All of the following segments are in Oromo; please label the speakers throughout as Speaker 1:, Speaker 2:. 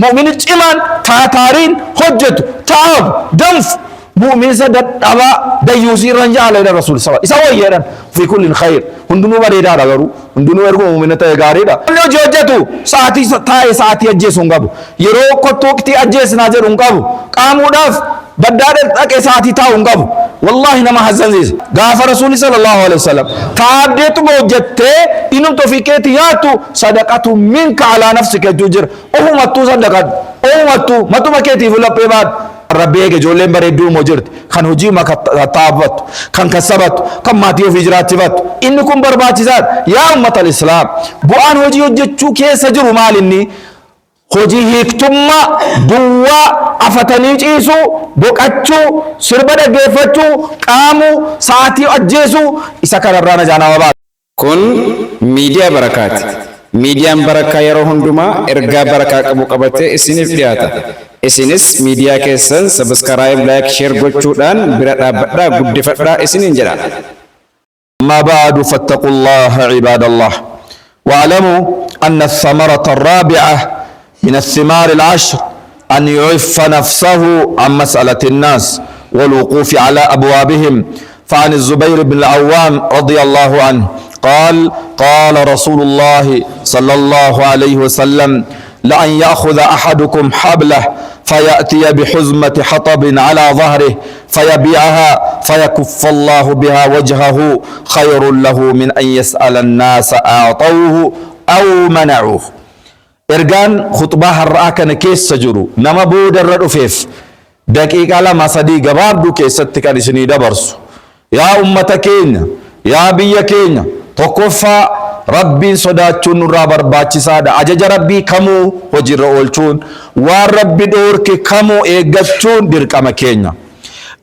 Speaker 1: مؤمن إيمان تاتارين حجة تعب دنف مؤمن سدد أبا ديوسي رنجا على الرسول صلى الله عليه وسلم يسوي في كل خير هندونو بريدا رغرو هندونو ارغو مؤمن تيغاريدا لو جوجتو ساعتي تاي ساعتي اجيسون غابو يرو كوتوكتي اجيس ناجرون غابو قامو داف بداد تاكي ساعتي تاون غابو والله نما حزنزيز غاف رسول صلى الله عليه وسلم تعديت موجته انم توفيكتي ياتو صدقه منك على نفسك تجر او متو صدقه او متو مكيتي فلا بيباد ربي جولين بريدو موجرت خان هجي ما كتابت خان كسبت كم ما تيو في جراتبت إنكم برباتزات يا أمة الإسلام بوان هجي يجتشو كي سجر مالني هجي هيكتما دوا أفتني جيسو بوكاتشو سربدا جيفتشو قامو ساعتي أجيسو إساكار الرانا جانا وبعد
Speaker 2: كن ميديا بركات ميديان بركة يروهندما إرجع بركة أبو قبته إسنيف دياتا إسنيس ميديا كيسن سبسكرايب لايك شير بوچودان برا بدra gudde fadra إسنين جلا
Speaker 1: ما بعد فاتقوا الله عباد الله واعلموا أن الثمرة الرابعة من الثمار العشر أن يعف نفسه عن مسألة الناس والوقوف على أبوابهم فعن الزبير بن العوام رضي الله عنه قال قال رسول الله صلى الله عليه وسلم لأن يأخذ أحدكم حبله فيأتي بحزمة حطب على ظهره فيبيعها فيكف الله بها وجهه خير له من أن يسأل الناس أعطوه أو منعوه إرجان خطبة الرأكن كيس سجرو نما بود الرفيف دقيقة لما صديق باردو كيستك رسني دبرس يا أمة كينيا يا بي كينيا تكفى ربي صداتشون نرى برباچسادا أجج ربي كمو وجر أولچون وربي دورك كمو إيغتشون درقم كينيا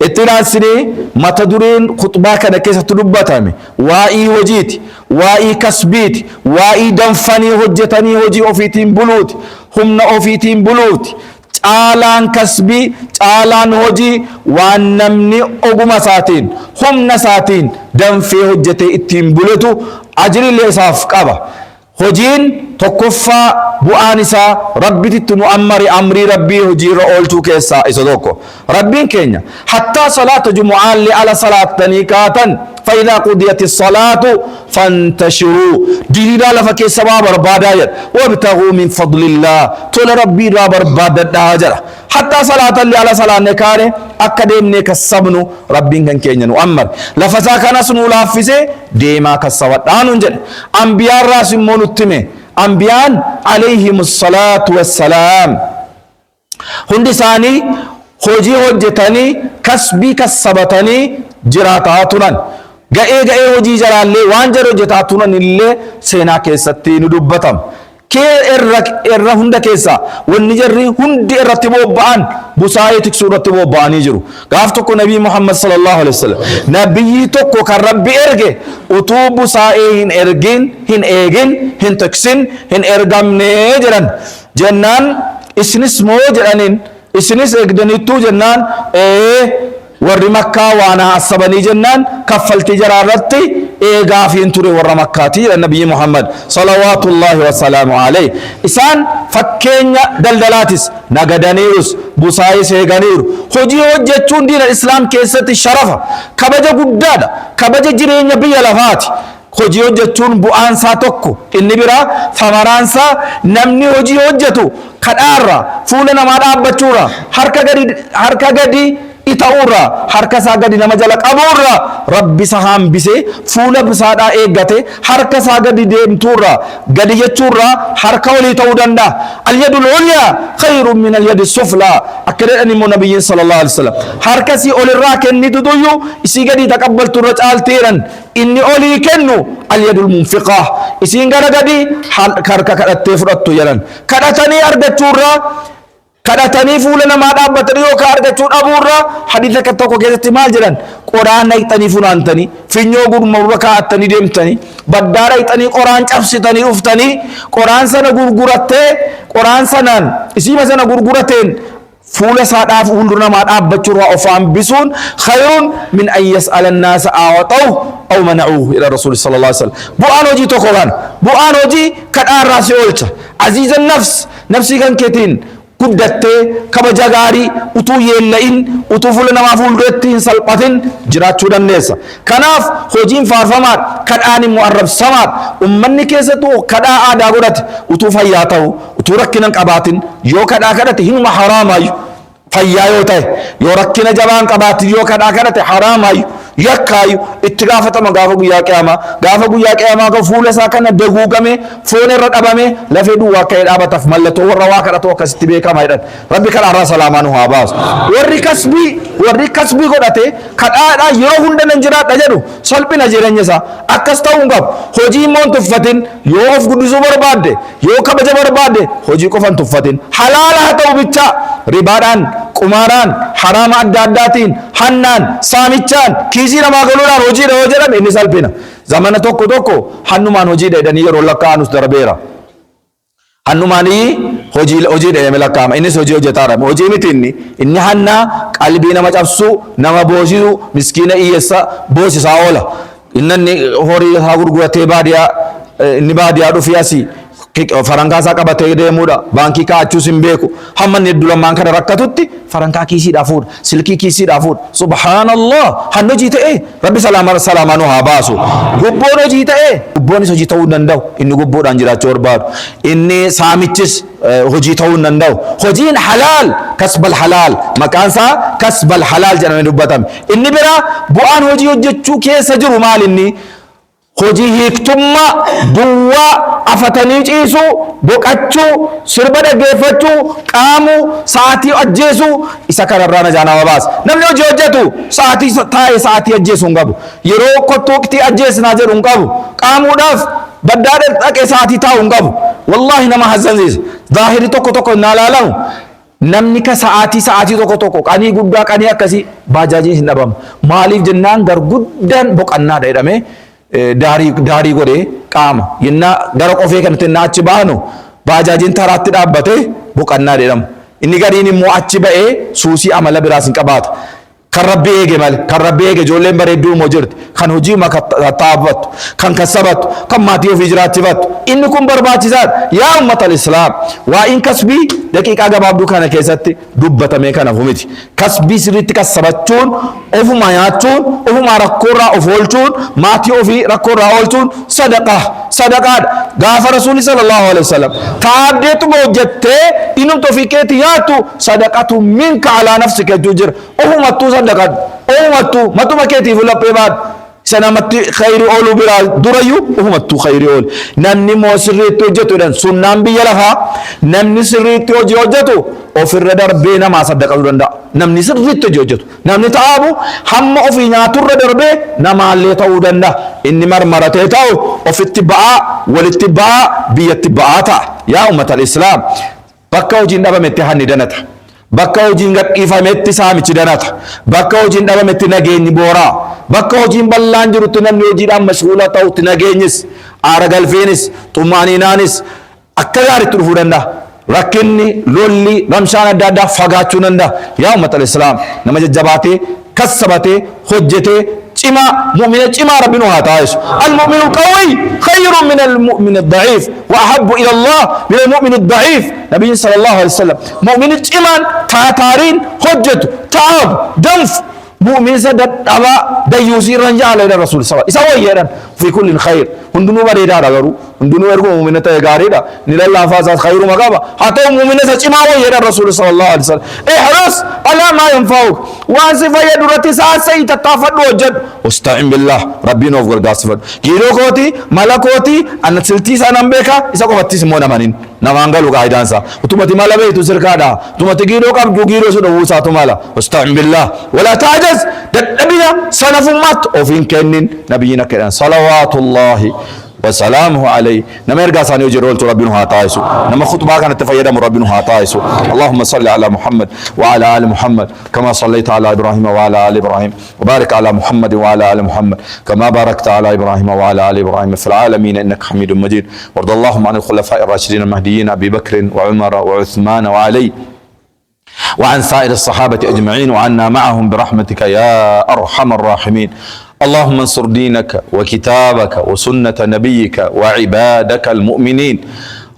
Speaker 1: اتناسني متدورين خطبا كان كيسة تلبتامي وائي وجيت وائي كسبيت وائي دنفاني هجتاني هجي أوفيتين بلوت همنا أوفيتين بلوت caalaan kasbii caalaan hojii waan namni oguma isaatiin humna isaatiin danfee hojjetee ittiin bulatu ajriilee isaaf qaba hojiin tokkoffaa bu'aan isaa rabbititti nu amrii rabbii hojiirra oolchuu keessaa isa tokko rabbiin keenya hattaa salaata jumu'aan li ala salaattanii kaatan فإذا قضيت الصلاة فانتشروا دينا لفكي سبا بربادا وابتغوا من فضل الله تول ربي را بربادا داجر حتى صلاة اللي على صلاة نكاره أكدم نكسبنو ربي كان كينيا نؤمر لفتا كان سنو لافزه ديما كسوات آنونجل أنبياء راسمون التمي أنبياء عليهم الصلاة والسلام هندي ثاني هجي هجتاني كسبي كسبتاني جراتاتنا ga'ee hojii jalaallee waan jara hojjetaatunan illee seenaa keessatti nu dubbatam kee irra hunda keessa wanni jarri hundi irratti bobba'an busaayee tiksuu irratti bobba'anii jiru gaaf tokko nabii Muhammad sallallahu alaihi wasallam nabiyyi tokko kan rabbi erge utuu busaayee hin ergin hin eegin hin tiksin hin ergamne jedhan jennaan isinis moo jedhanin isinis eegdanittuu jennaan warri makkaa waan haasabanii jennaan kaffaltii jaraarratti eegaafiin ture warra makkaati jedhan nabiyyi Muhammad salawaatullaahi wasalaamu alayhi isaan fakkeenya daldalaatis nagadaniirus busaayis eeganiiru hojii hojjechuun diina islaam keessatti sharafa kabaja guddaadha kabaja jireenya biyya lafaati hojii hojjechuun bu'aansaa tokko inni biraa samaraansaa namni hojii hojjetu kadhaarra fuula namaa dhaabbachuurra harka gadi itaurra harka isaa gadi nama jala qaburra rabbi isa hambise fuula bisaadhaa eeggate harka isaa gadi deemturra gadi jechuurra harka walii ta'uu danda'a al-yadul ulya khayrun min al-yadi sufla akkana immoo nabiyyin sallallahu alaihi wasallam harka si olirraa kennitu tuyyu isii gadi taqabbalturra caalteeran inni olii kennu al-yadul munfiqah isiin gara gadi harka kadhattee fudhattu jedhan kadhatanii argachuurra kadhatanii fuula namaa dhaabbatanii yookaan argachuu dhabuurra hadiisa tokko keessatti maal jedhan qoraan dhaqxanii funaantanii finyoo gurmurra kaa'attanii deemtanii baddaa dhaqxanii qoraan cabsitanii dhuftanii qoraan sana gurgurattee qoraan sanaan isiima sana gurgurateen fuula isaadhaaf fuuldura namaa dhaabbachuurraa of hambisuun khayrun min an yas'ala an-naasa a'tahu aw mana'uhu ila rasul sallallahu alaihi wasallam bu'aan hojii tokko kan bu'aan hojii kadhaarraa si oolcha aziizan nafsi kan keetiin guddattee kabaja gaarii utuu yeella'in utuu fuula namaa fuulduratti hin salphatin jiraachuu dandeessa. Kanaaf hojiin faarfamaadha, kadhaan immoo arrabsamaadha. Ummanni keessattuu kadhaa aadaa godhate utuu fayyaa ta'u utuu rakkina hin qabaatin yoo kadhaa kadhate hinuma haraamaayu fayyaa yoo ta'e yoo rakkina jabaan qabaatin yoo kadhaa kadhate haraamaayu yakkaayu itti gaafatama gaafa guyyaa qiyaamaa kan fuula isaa kana daguugame foon irra dhabame lafee duwwaa akka dhaabataaf mallattoo warra waa kadhatoo akkasitti beekama jedhan rabbi kadhaarraa salaamaa nu haa baasu. Warri kasbii godhate kadhaadhaa yeroo hunda nan jiraadha jedhu salphina jireenya isaa akkas ta'uu hin qabu. Hojii immoo hin tuffatin yoo of guddisuu barbaadde yoo kabaja barbaadde hojii qofa hin tuffatin halaala haa ta'u bicha ribaadhaan qumaaraan haraama adda addaatiin hannaan saamichaan kiisii namaa galuudhaan hojiidha yoo jedhame inni salphina. Zamana tokko hannumaan hojiidha jedhanii yeroo lakkaa'anus darbeera. Hannumaanii hojiidha jedhame lakkaa'ama innis hojii hojjetaadha. Hojii miti inni hannaa qalbii nama cabsuu nama boosisuu miskiina hiyyeessa boosisaa oola. Inni horii isaa gurguratee baadiyyaa dhufee asii farankaa isaa qabatee deemuudha. Baankii kaa'achuus hin beeku. Hamma inni hedduu lamaan kana rakkatutti farankaa kiisiidhaa fuudha. Silkii kiisiidhaa fuudha. Subhaanallah. Hanni hojii ta'ee rabbi salaamaa nu haa baasu. Gubboon hojii ta'ee gubboonis hojii ta'uu danda'u. Inni gubboodhaan jiraachuu barbaadu. Inni saamichis hojii ta'uu danda'u. Hojiin halaal kasbal halaal maqaan isaa kasbal halaal jedhamee dubbatame. Inni biraa bu'aan hojii hojjechuu keessa jiru maal inni? Hojii hiiktummaa duwwaa afatanii ciisuu boqachuu sirba dhaggeeffachuu qaamuu sa'aatii ajjeesuu isa kanarraa na jaanama baasa. Namni hojii hojjetu sa'aatii taa'ee sa'aatii ajjeesuu hin qabu. Yeroo kottuuqtii ajjeesnaa jedhu hin qabu. Qaamuudhaaf baddaa dhaqee sa'aatii taa'uu hin qabu. Wallaahi nama hazzansiisa. Zaahirii tokko innaa ilaalamu namni ka sa'aatii tokko qanii guddaa qanii akkasii baajaajiin hin dhabamu. Maaliif jennaan garguddaan boqannaadha jedhamee daarii godhee qaama yennaa gara qofee kanatti achi baanu baajaajiin taraatti dhaabbatee boqannaa jedhamu. Inni gadiin immoo achi ba'ee suusii amala biraas hin qabaatu. Kan rabbi eege malee kan rabbi eege ijoolleen bareedduu immoo jirti kan hojii taa'afattu kan kasabatu kan maatii ofii jiraachifattu inni kun barbaachisaadha. Yaa ummata islaam waa'in kasbii daqiiqaa gabaabduu kana keessatti dubbatamee kana miti. Kasbii sirriitti kasabachuun ofuma nyaachuun ofuma rakkoorraa of oolchuun maatii ofii rakkoorraa oolchuun sadaqaadha. Gaafa rasuulli sallallahu alaihi wasallam taabdeetuma hojjettee innumti ofii keetti yaattu sadaqatu minka alaa nafsika jechuu jira. Ofumattuu sadaqadhu ofumattuu matuma keetiif laphee baadhu. Sanamatti khayrii ooluu biraa durayyuu ofumattuu khayrii oolu. Namni moo sirriitti hojjetu jedhan sunnaan biyya lafaa namni sirriitti hojii hojjetu ofirra darbee namaa sadaqatu danda'a. Namni sirriitti hojii hojjetu namni ta'aabu hamma ofii nyaaturra darbee namaallee ta'uu danda'a. Inni marmaratee ta'u ofitti ba'aa walitti ba'aa biyyatti ba'aa ta'a. Yaa ummata islaam bakka hojiin dhabametti hanni danata. Bakka hojiin gadhiifametti saamichi danata. Bakka hojiin dhabametti nageenyi booraa. Bakka hojiin bal'aan jirutti namni hojiidhaan mashghuula ta'utti nageenyis aara galfeenis xummaaniinaanis akka gaariitti dhufuu danda'a. Rakkinni lolli ramshaan adda addaa fagaachuu danda'a. Yaa ummata islaam nama jajjabaatee kassabatee hojjetee cimaa mu'mina cimaa rabbi nu haa taasisu. Al-mu'minu al-qawwi khayrun min al-mu'min ad-da'if wa ahabbu ila Allah min al-mu'min ad-da'if. Nabiyyi sallallahu alaihi wasallam mu'mini cimaan taataariin hojjetu ta'ab danf مؤمن سدد أبا ديوسي رنجا على الرسول صلى الله عليه وسلم في كل خير هندنو بريدا رغرو هندنو ارغو مؤمنة يغاريدا نلا الله فازات خير مغابا حتى مؤمنة سچما ويدا الرسول صلى الله عليه وسلم احرص على ما ينفعك وانصف يدرتي ساسي تتافد وجد واستعن بالله ربي نوفر غاسفد كيلو كوتي ملكوتي ان سلتي سانمبيكا اسا كوفتي سمونا مانين نمانغلو قايدانسا وتمتي مالا بيتو سركادا تمتي كيلو قبدو كيلو سدو وساتو مالا واستعن بالله ولا تعجز دبنا سنفمات وفين كنن نبينا كان صلوات الله وسلامه عليه نما يرجع ثاني يجرول ربنا هاتايسو نما خطبه كانت تفيد ربنا هاتايسو اللهم صل على محمد وعلى ال محمد كما صليت على ابراهيم وعلى ال ابراهيم وبارك على محمد وعلى ال محمد كما باركت على ابراهيم وعلى ال ابراهيم في العالمين انك حميد مجيد وارض اللهم عن الخلفاء الراشدين المهديين ابي بكر وعمر وعثمان وعلي وعن سائر الصحابة أجمعين وعنا معهم برحمتك يا أرحم الراحمين. اللهم انصر دينك وكتابك وسنة نبيك وعبادك المؤمنين.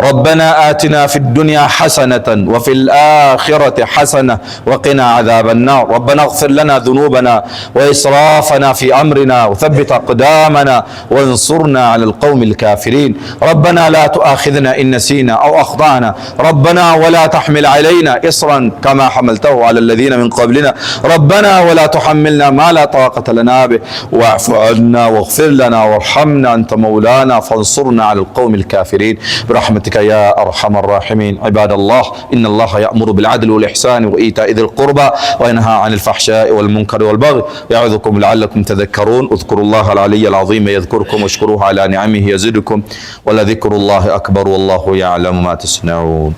Speaker 1: ربنا آتنا في الدنيا حسنة وفي الآخرة حسنة وقنا عذاب النار. ربنا اغفر لنا ذنوبنا وإسرافنا في أمرنا وثبت أقدامنا وانصرنا على القوم الكافرين. ربنا لا تؤاخذنا إن نسينا أو أخطأنا. ربنا ولا تحمل علينا إصرا كما حملته على الذين من قبلنا. ربنا ولا تحملنا ما لا طاقة لنا به واعف عنا واغفر لنا وارحمنا أنت مولانا فانصرنا على القوم الكافرين برحمتك يا أرحم الراحمين. عباد الله، إن الله يأمر بالعدل والإحسان وإيتاء ذي القربى وينهى عن الفحشاء والمنكر والبغي يعظكم لعلكم تذكرون. اذكروا الله العلي العظيم يذكركم واشكروه على نعمه يزدكم ولذكر الله أكبر والله يعلم ما تصنعون.